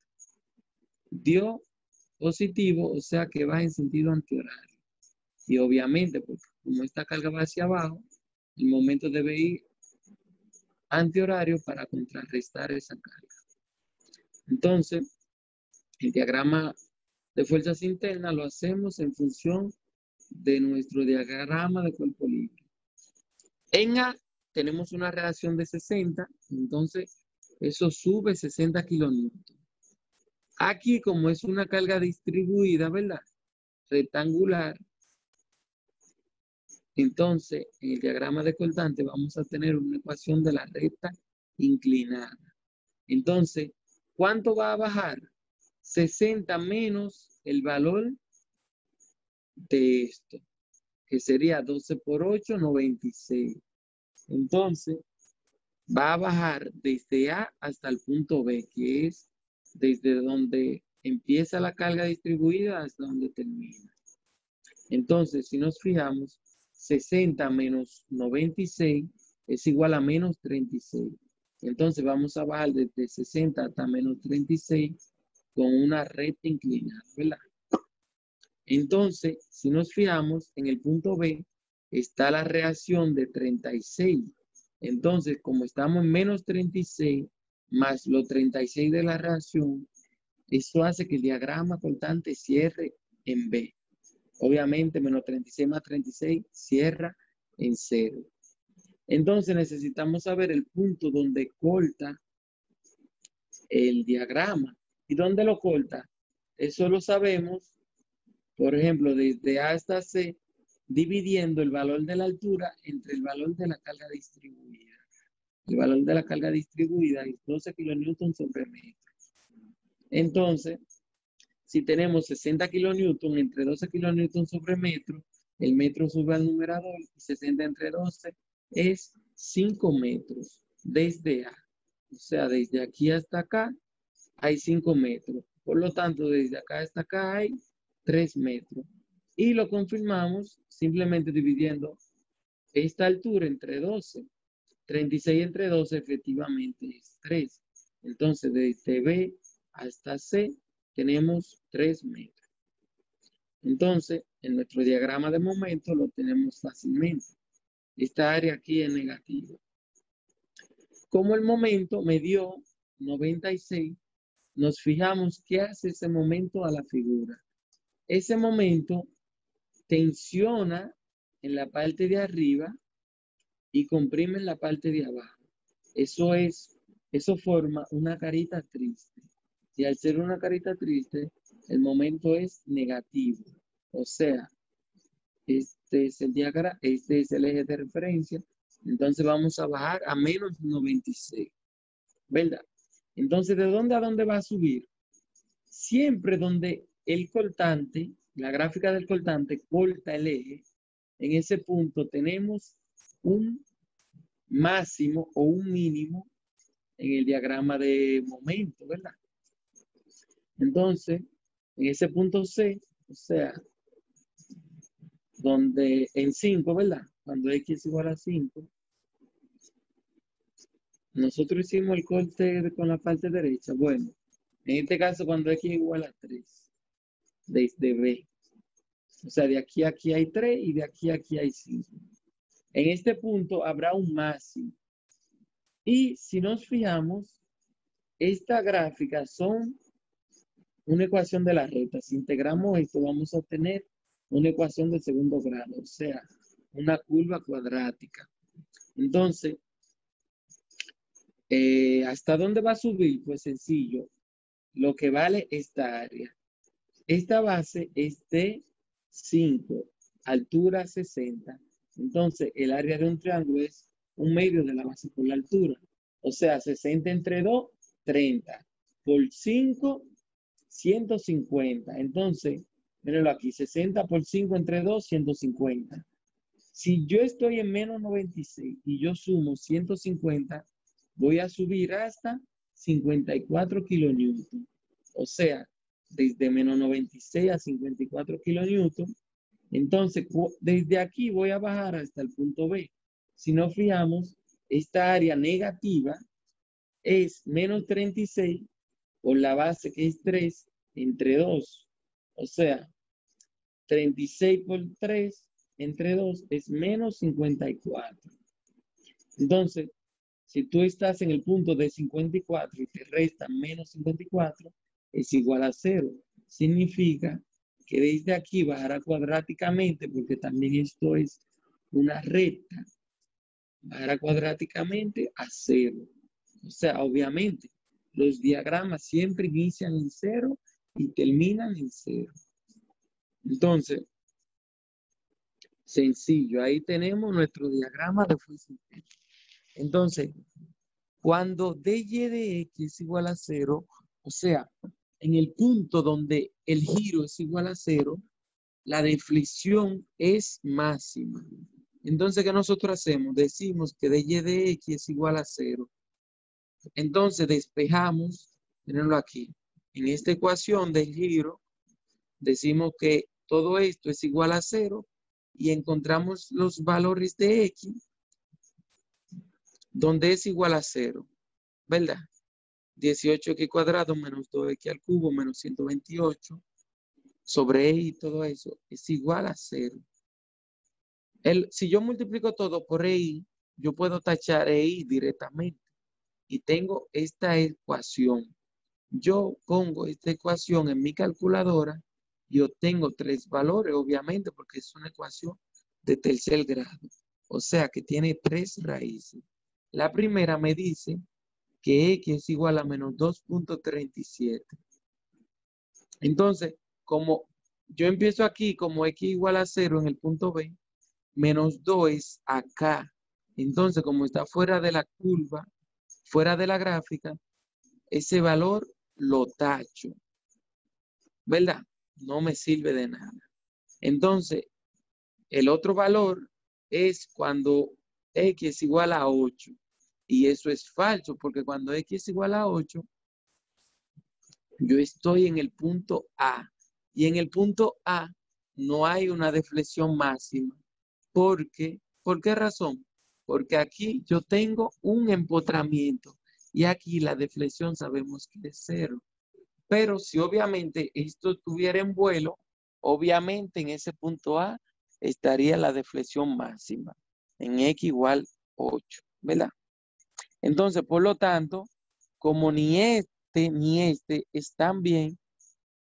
Dio positivo, o sea que va en sentido antihorario. Y obviamente, porque como esta carga va hacia abajo, el momento debe ir antihorario para contrarrestar esa carga. Entonces, el diagrama de fuerzas internas lo hacemos en función de nuestro diagrama de cuerpo libre. En A tenemos una reacción de 60, entonces eso sube 60 kilonewtons. Aquí, como es una carga distribuida, ¿verdad? Rectangular, Entonces, en el diagrama de cortante vamos a tener una ecuación de la recta inclinada. Entonces, ¿cuánto va a bajar? 60 menos el valor de esto, que sería 12 por 8, 96. Entonces, va a bajar desde A hasta el punto B, que es desde donde empieza la carga distribuida hasta donde termina. Entonces, si nos fijamos, 60 menos 96 es igual a menos 36. Entonces, vamos a bajar desde 60 hasta menos 36 con una recta inclinada, ¿verdad? Entonces, si nos fijamos, en el punto B está la reacción de 36. Entonces, como estamos en menos 36 más los 36 de la reacción, eso hace que el diagrama cortante cierre en B. Obviamente, menos 36 más 36 cierra en 0. Entonces, necesitamos saber el punto donde corta el diagrama. ¿Y dónde lo corta? Eso lo sabemos, por ejemplo, desde A hasta C, dividiendo el valor de la altura entre el valor de la carga distribuida. El valor de la carga distribuida es 12 kilonewtons sobre metro. Entonces, si tenemos 60 kilonewtons entre 12 kilonewtons sobre metro, el metro sube al numerador y 60 entre 12 es 5 metros desde A. O sea, desde aquí hasta acá hay 5 metros. Por lo tanto, desde acá hasta acá hay 3 metros. Y lo confirmamos simplemente dividiendo esta altura entre 12. 36 entre 12 efectivamente es 3. Entonces, desde B hasta C tenemos 3 metros. Entonces, en nuestro diagrama de momento lo tenemos fácilmente. Esta área aquí es negativa. Como el momento me dio 96, nos fijamos qué hace ese momento a la figura. Ese momento tensiona en la parte de arriba y comprime en la parte de abajo. Eso forma una carita triste. Y al ser una carita triste, el momento es negativo. O sea, este es el diagrama, este es el eje de referencia. Entonces vamos a bajar a menos 96. ¿Verdad? Entonces, ¿de dónde a dónde va a subir? Siempre donde el cortante, la gráfica del cortante corta el eje, en ese punto tenemos un máximo o un mínimo en el diagrama de momento, ¿verdad? Entonces, en ese punto C, o sea, donde en 5, ¿verdad? Cuando X es igual a 5, nosotros hicimos el corte con la parte derecha. Bueno, en este caso cuando X es igual a 3, desde B. O sea, de aquí a aquí hay 3 y de aquí a aquí hay 5. En este punto habrá un máximo. Y si nos fijamos, esta gráfica son una ecuación de la recta. Si integramos esto, vamos a obtener una ecuación de segundo grado, o sea, una curva cuadrática. Entonces, ¿hasta dónde va a subir? Pues sencillo, lo que vale esta área. Esta base es de 5, altura 60. Entonces, el área de un triángulo es un medio de la base por la altura. O sea, 60 entre 2, 30. Por 5, 150. Entonces, mírenlo aquí, 60 por 5 entre 2, 150. Si yo estoy en menos 96 y yo sumo 150, voy a subir hasta 54 kilonewtons. O sea, desde menos 96 a 54 kilonewtons. Entonces, desde aquí voy a bajar hasta el punto B. Si nos fijamos, esta área negativa es menos 36 por la base que es 3 entre 2. O sea, 36 por 3 entre 2 es menos 54. Entonces, si tú estás en el punto de 54 y te restan menos 54, es igual a 0. Significa que desde aquí bajará cuadráticamente, porque también esto es una recta, bajará cuadráticamente a 0. O sea, obviamente, los diagramas siempre inician en 0 y terminan en 0. Entonces, Sencillo, ahí tenemos nuestro diagrama de fuerza interna. Entonces, cuando dy de x es igual a 0, o sea, en el punto donde el giro es igual a 0, la deflexión es máxima. Entonces, ¿qué nosotros hacemos? Decimos que dy de x es igual a 0. Entonces, despejamos, tenerlo aquí. En esta ecuación del giro, decimos que todo esto es igual a 0 y encontramos los valores de x donde es igual a 0, ¿verdad? 18x cuadrado menos 2x al cubo menos 128 sobre y todo eso es igual a 0. Si yo multiplico todo por EI, yo puedo tachar EI directamente y tengo esta ecuación. Yo pongo esta ecuación en mi calculadora y obtengo 3 valores, obviamente, porque es una ecuación de tercer grado. O sea que tiene 3 raíces. La primera me dice que x es igual a menos 2.37. Entonces, como yo empiezo aquí como x igual a 0 en el punto B, menos 2 es acá. Entonces, como está fuera de la curva, fuera de la gráfica, ese valor lo tacho, ¿verdad? No me sirve de nada. Entonces, el otro valor es cuando x es igual a 8. Y eso es falso, porque cuando x es igual a 8, yo estoy en el punto A. Y en el punto A no hay una deflexión máxima. ¿Por qué razón? Porque aquí yo tengo un empotramiento. Y aquí la deflexión sabemos que es 0. Pero si obviamente esto estuviera en vuelo, obviamente en ese punto A estaría la deflexión máxima. En x igual 8, ¿verdad? Entonces, por lo tanto, como ni este están bien,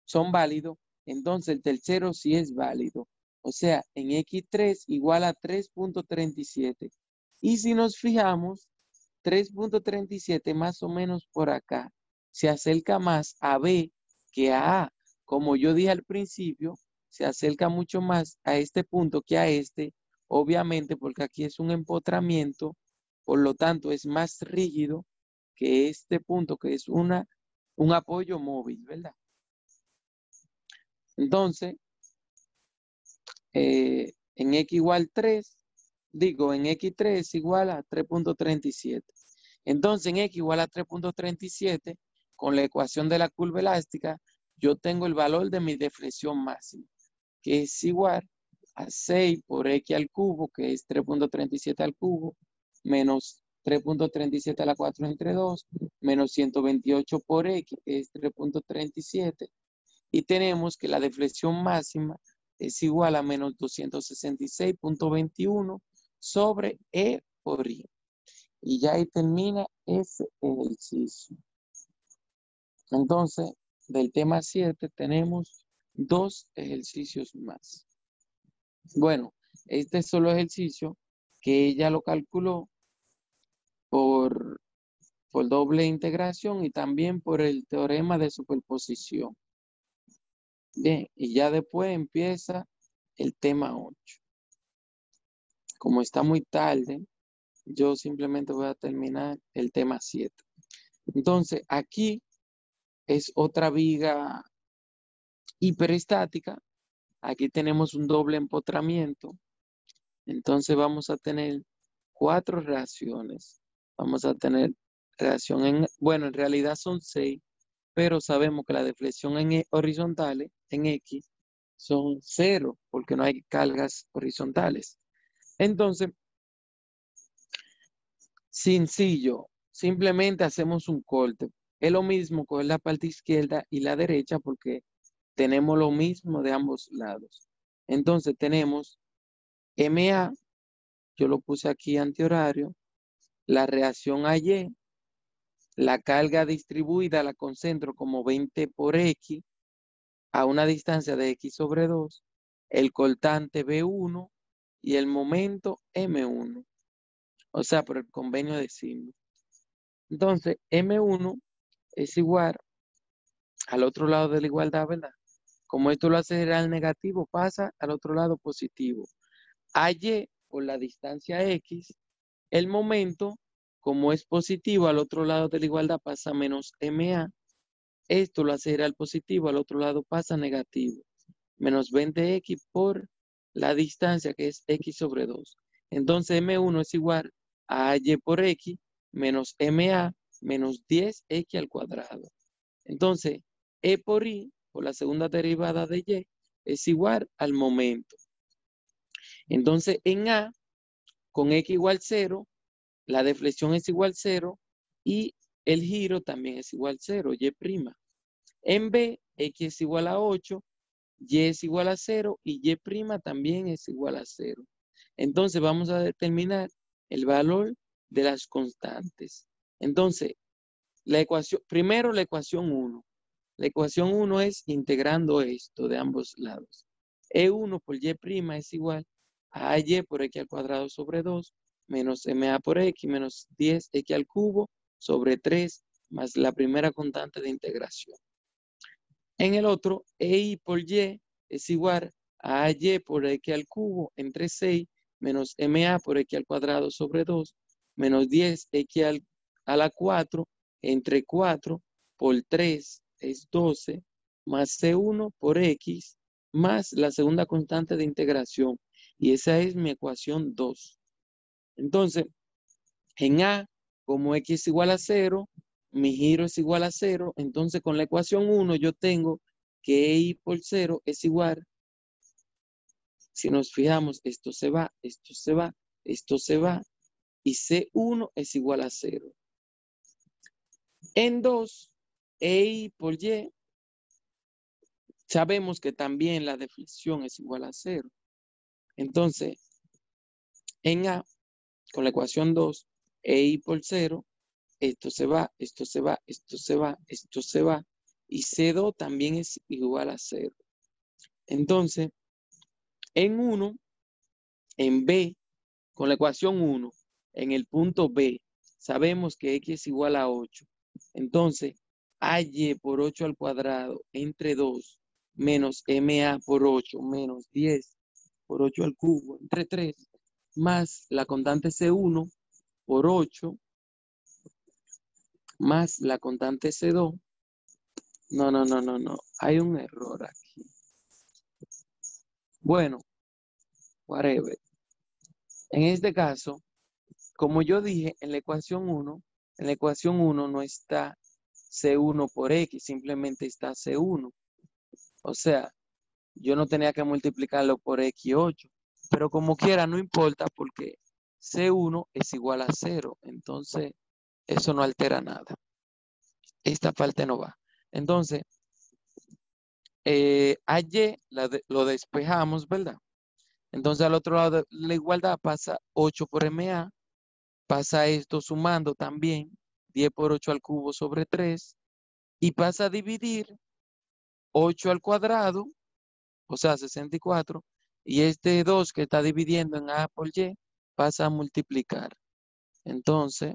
son válidos, entonces el tercero sí es válido. O sea, en x3 igual a 3.37. Y si nos fijamos, 3.37 más o menos por acá se acerca más a B que a A. Como yo dije al principio, se acerca mucho más a este punto que a este, obviamente porque aquí es un empotramiento, por lo tanto es más rígido que este punto que es un apoyo móvil, ¿verdad? Entonces, en x igual 3, en x3 es igual a 3.37. Entonces, en x igual a 3.37, con la ecuación de la curva elástica, yo tengo el valor de mi deflexión máxima, que es igual a 6 por x al cubo, que es 3.37 al cubo, menos 3.37 a la 4 entre 2, menos 128 por x, que es 3.37, y tenemos que la deflexión máxima es igual a menos 266.21 sobre E por I. Y ya ahí termina ese ejercicio. Entonces, del tema 7 tenemos 2 ejercicios más. Bueno, este es solo ejercicio que ella lo calculó por doble integración y también por el teorema de superposición. Bien, y ya después empieza el tema 8. Como está muy tarde, yo simplemente voy a terminar el tema 7. Entonces, aquí es otra viga hiperestática. Aquí tenemos un doble empotramiento. Entonces vamos a tener 4 reacciones. Vamos a tener reacción en realidad son 6, pero sabemos que la deflexión en horizontales, en X, son 0, porque no hay cargas horizontales. Entonces, sencillo, simplemente hacemos un corte. Es lo mismo con la parte izquierda y la derecha porque tenemos lo mismo de ambos lados. Entonces tenemos MA, yo lo puse aquí antihorario, la reacción AY, la carga distribuida la concentro como 20 por X a una distancia de X sobre 2, el cortante B1 y el momento M1. O sea, por el convenio de signo. Entonces, M1 es igual al otro lado de la igualdad, ¿verdad? Como esto lo hace al negativo, pasa al otro lado positivo. AY por la distancia X, el momento, como es positivo, al otro lado de la igualdad pasa menos MA. Esto lo hace girar positivo, al otro lado pasa negativo. Menos 20X por la distancia que es X sobre 2. Entonces M1 es igual a Y por X menos MA menos 10X al cuadrado. Entonces, E por I, por la segunda derivada de Y, es igual al momento. Entonces, en A, con X igual 0, la deflexión es igual a 0 y el giro también es igual a 0, Y'. En B, X es igual a 8, Y es igual a 0 y Y' también es igual a 0. Entonces, vamos a determinar el valor de las constantes. Entonces, primero la ecuación 1. La ecuación 1 es integrando esto de ambos lados. E1 por Y' es igual a AY por X al cuadrado sobre 2 menos MA por X menos 10X al cubo sobre 3 más la primera constante de integración. En el otro, EI por Y es igual a AY por X al cubo entre 6 menos MA por X al cuadrado sobre 2 menos 10X a la 4 entre 4 por 3 es 12 más C1 por X más la segunda constante de integración. Y esa es mi ecuación 2. Entonces, en A, como X es igual a 0, mi giro es igual a 0. Entonces, con la ecuación 1 yo tengo que I por 0 es igual. Si nos fijamos, esto se va, esto se va, esto se va. Y C1 es igual a 0. En 2, EI por Y, sabemos que también la deflexión es igual a 0. Entonces, en A, con la ecuación 2, EI por 0, esto se va, esto se va, esto se va, esto se va. Y C2 también es igual a 0. Entonces, en 1, en B, con la ecuación 1, en el punto B, sabemos que X es igual a 8. Entonces, AY por 8 al cuadrado entre 2 menos MA por 8 menos 10 por 8 al cubo entre 3 más la constante C1 por 8 más la constante C2. No. Hay un error aquí. Bueno, whatever. En este caso, como yo dije, en la ecuación 1 no está C1 por X, simplemente está C1. O sea, yo no tenía que multiplicarlo por X8. Pero como quiera, no importa porque C1 es igual a 0. Entonces, eso no altera nada. Esta parte no va. Entonces, AY lo despejamos, ¿verdad? Entonces, al otro lado de la igualdad pasa 8 por MA. Pasa esto sumando también 10 por 8 al cubo sobre 3 y pasa a dividir 8 al cuadrado, o sea, 64, y este 2 que está dividiendo en A por Y pasa a multiplicar. Entonces,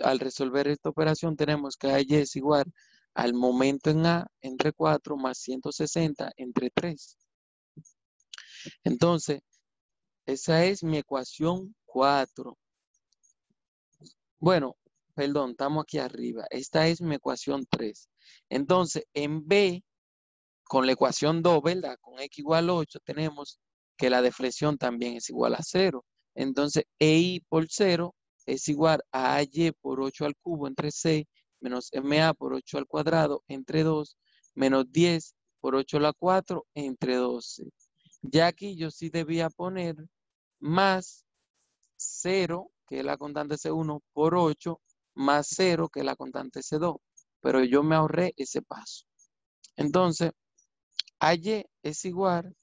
al resolver esta operación tenemos que AY es igual al momento en A entre 4 más 160 entre 3. Entonces, esa es mi ecuación 4. Bueno, perdón, estamos aquí arriba. Esta es mi ecuación 3. Entonces, en B, con la ecuación 2, ¿verdad? Con X igual a 8, tenemos que la deflexión también es igual a 0. Entonces, EI por 0 es igual a AY por 8 al cubo entre 6 menos MA por 8 al cuadrado entre 2 menos 10 por 8 a la 4 entre 12. Ya aquí yo sí debía poner más 0, que es la constante C1, por 8, más 0, que es la constante C2. Pero yo me ahorré ese paso. Entonces, AY es igual,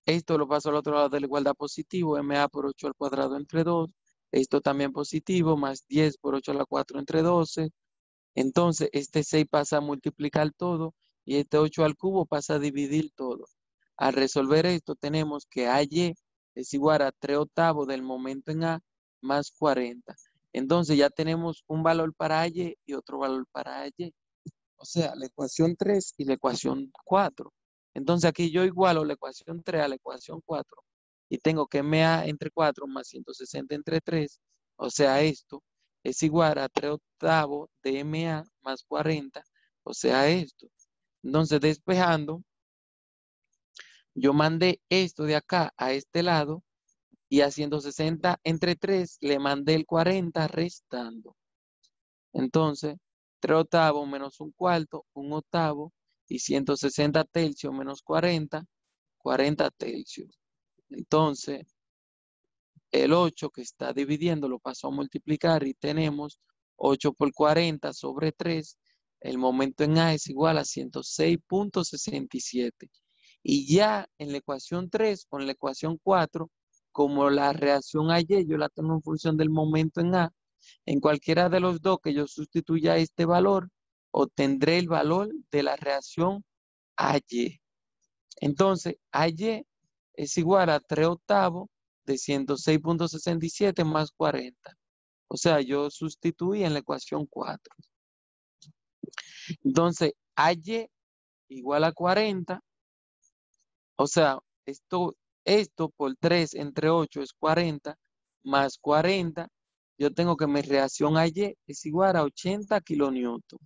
esto lo paso al otro lado de la igualdad positivo, MA por 8 al cuadrado entre 2, esto también positivo, más 10 por 8 a la 4 entre 12. Entonces, este 6 pasa a multiplicar todo y este 8 al cubo pasa a dividir todo. Al resolver esto, tenemos que AY es igual a 3/8 del momento en A más 40. Entonces, ya tenemos un valor para AY y otro valor para AY. O sea, la ecuación 3 y la ecuación 4. Entonces, aquí yo igualo la ecuación 3 a la ecuación 4 y tengo que MA entre 4 más 160 entre 3, o sea, esto es igual a 3 octavos de MA más 40, o sea, esto. Entonces, despejando, yo mandé esto de acá a este lado y a 160 entre 3 le mandé el 40 restando. Entonces, 3 octavos menos un cuarto, un octavo, y 160 tercios menos 40, 40 tercios. Entonces, el 8 que está dividiendo lo paso a multiplicar y tenemos 8 por 40 sobre 3. El momento en A es igual a 106.67. Y ya en la ecuación 3 o en la ecuación 4, como la reacción a Y yo la tengo en función del momento en A, en cualquiera de los dos que yo sustituya este valor, obtendré el valor de la reacción a Y. Entonces, AY es igual a 3 octavos de 106.67 más 40. O sea, yo sustituí en la ecuación 4. Entonces, AY igual a 40. O sea, esto por 3 entre 8 es 40, más 40. Yo tengo que mi reacción AY es igual a 80 kilonewton.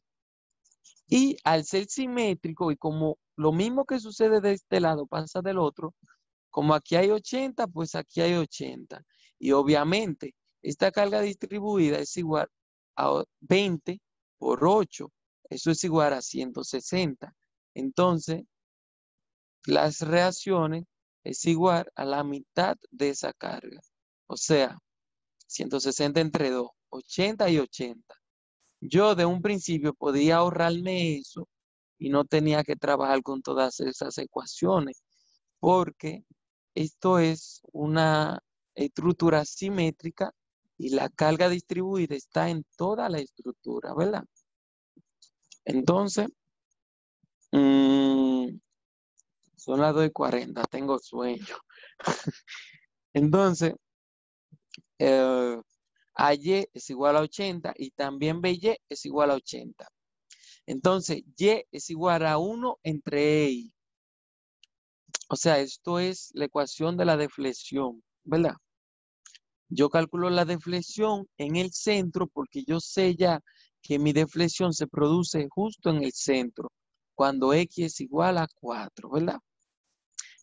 Y al ser simétrico y como lo mismo que sucede de este lado pasa del otro, como aquí hay 80, pues aquí hay 80. Y obviamente, esta carga distribuida es igual a 20 por 8. Eso es igual a 160. Entonces, las reacciones es igual a la mitad de esa carga. O sea, 160 entre 2, 80 y 80. Yo de un principio podía ahorrarme eso y no tenía que trabajar con todas esas ecuaciones, porque esto es una estructura simétrica y la carga distribuida está en toda la estructura, ¿verdad? Entonces, son las 2:40, tengo sueño. Entonces, AY es igual a 80 y también BY es igual a 80. Entonces, Y es igual a 1 entre EI. O sea, esto es la ecuación de la deflexión, ¿verdad? Yo calculo la deflexión en el centro porque yo sé ya que mi deflexión se produce justo en el centro, cuando X es igual a 4, ¿verdad?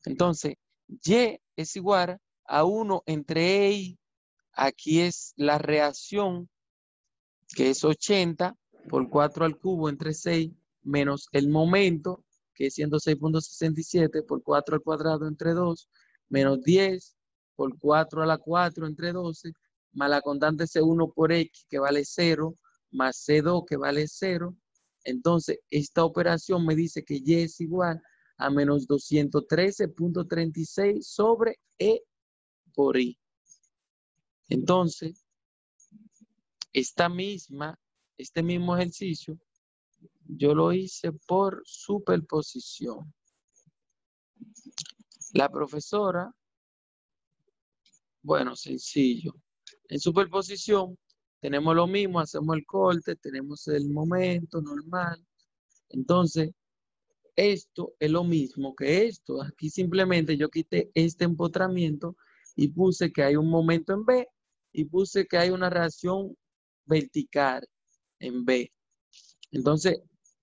Entonces, Y es igual a 1 entre EI. Aquí es la reacción, que es 80 por 4 al cubo entre 6, menos el momento, que es 106.67 por 4 al cuadrado entre 2, menos 10 por 4 a la 4 entre 12, más la constante C1 por X, que vale 0, más C2, que vale 0. Entonces, esta operación me dice que Y es igual a menos 213.36 sobre E por I. Entonces, este mismo ejercicio, yo lo hice por superposición. La profesora, bueno, sencillo. En superposición tenemos lo mismo, hacemos el corte, tenemos el momento normal. Entonces, esto es lo mismo que esto. Aquí simplemente yo quité este empotramiento y puse que hay un momento en B y puse que hay una reacción vertical en B. Entonces,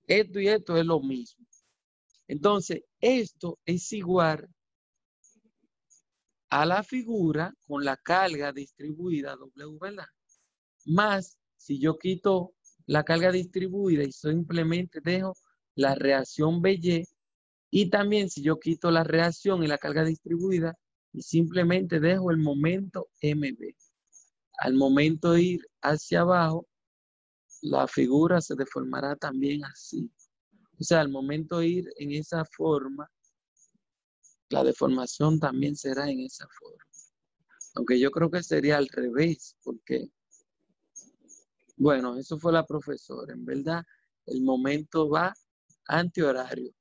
esto y esto es lo mismo. Entonces, esto es igual a la figura con la carga distribuida W, ¿verdad? Más, si yo quito la carga distribuida y simplemente dejo la reacción BY, y también si yo quito la reacción y la carga distribuida y simplemente dejo el momento MB. Al momento de ir hacia abajo, la figura se deformará también así. O sea, al momento de ir en esa forma, la deformación también será en esa forma. Aunque yo creo que sería al revés, porque, bueno, eso fue la profesora. En verdad, el momento va antihorario.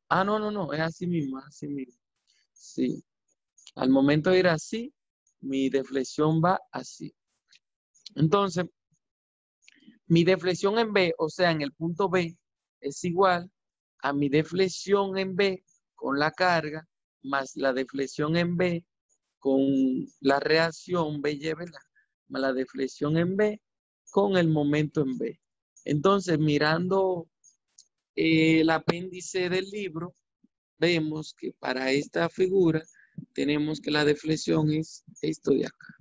No, es así mismo, así mismo. Sí. Al momento de ir así, mi deflexión va así. Entonces, mi deflexión en B, o sea, en el punto B, es igual a mi deflexión en B con la carga más la deflexión en B con la reacción BY, ¿verdad? Más la deflexión en B con el momento en B. Entonces, mirando el apéndice del libro, vemos que para esta figura tenemos que la deflexión es esto de acá.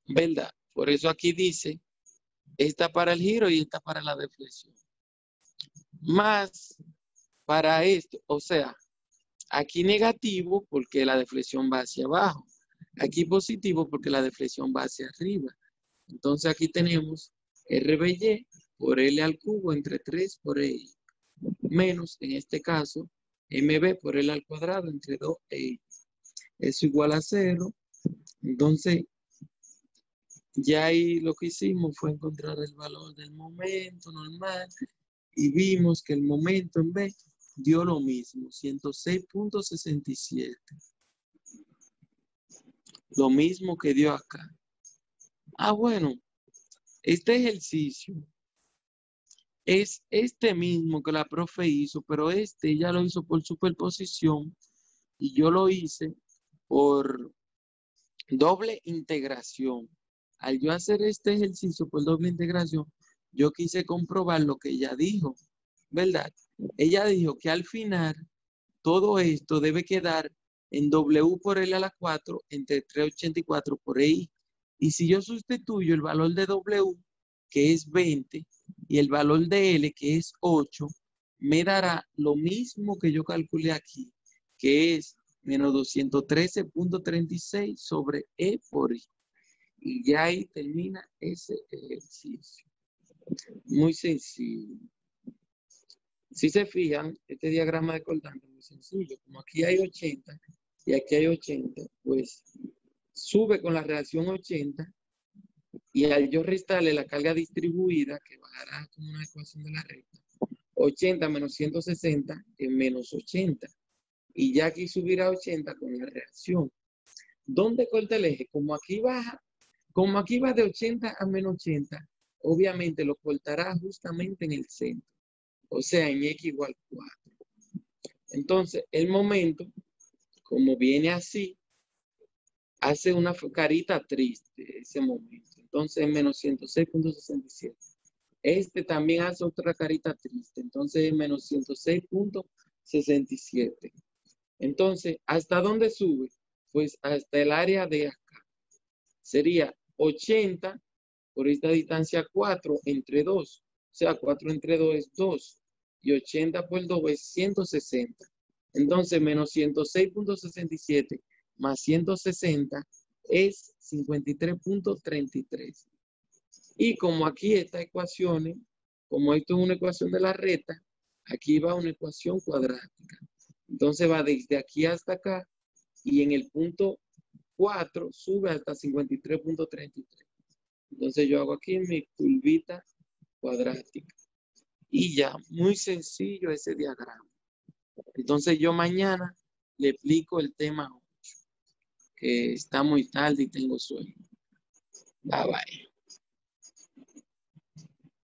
¿Verdad? Por eso aquí dice, esta para el giro y esta para la deflexión. Más para esto, o sea, aquí negativo porque la deflexión va hacia abajo. Aquí positivo porque la deflexión va hacia arriba. Entonces aquí tenemos RBY por L al cubo entre 3 por EI. Menos, en este caso, MB por L al cuadrado entre 2EI. Eso igual a 0. Entonces, ya ahí lo que hicimos fue encontrar el valor del momento normal y vimos que el momento en B dio lo mismo, 106.67. Lo mismo que dio acá. Bueno, este ejercicio es este mismo que la profe hizo, pero ella lo hizo por superposición y yo lo hice por doble integración. Al yo hacer este ejercicio por doble integración, yo quise comprobar lo que ella dijo, ¿verdad? Ella dijo que al final todo esto debe quedar en W por L a la 4 entre 384 por EI. Y si yo sustituyo el valor de W, que es 20, y el valor de L, que es 8, me dará lo mismo que yo calculé aquí, que es menos 213.36 sobre E por I. Y ya ahí termina ese ejercicio. Muy sencillo. Si se fijan, este diagrama de cortante es muy sencillo. Como aquí hay 80 y aquí hay 80, pues sube con la reacción 80 y al yo restarle la carga distribuida, que bajará como una ecuación de la recta, 80 menos 160 es menos 80. Y ya aquí subirá 80 con la reacción. ¿Dónde corta el eje? Como aquí va de 80 a menos 80, obviamente lo cortará justamente en el centro. O sea, en X igual 4. Entonces, el momento, como viene así, hace una carita triste ese momento. Entonces, menos 106.67. Este también hace otra carita triste. Entonces, menos 106.67. Entonces, ¿hasta dónde sube? Pues hasta el área de acá. Sería 80 por esta distancia 4 entre 2. O sea, 4 entre 2 es 2. Y 80 por 2 es 160. Entonces, menos 106.67 más 160 es 53.33. Y como aquí estas ecuaciones, como esto es una ecuación de la recta, aquí va una ecuación cuadrática. Entonces va desde aquí hasta acá y en el punto 4 sube hasta 53.33. Entonces yo hago aquí mi curvita cuadrática. Y ya, muy sencillo ese diagrama. Entonces yo mañana le explico el tema 8, que está muy tarde y tengo sueño. Bye bye.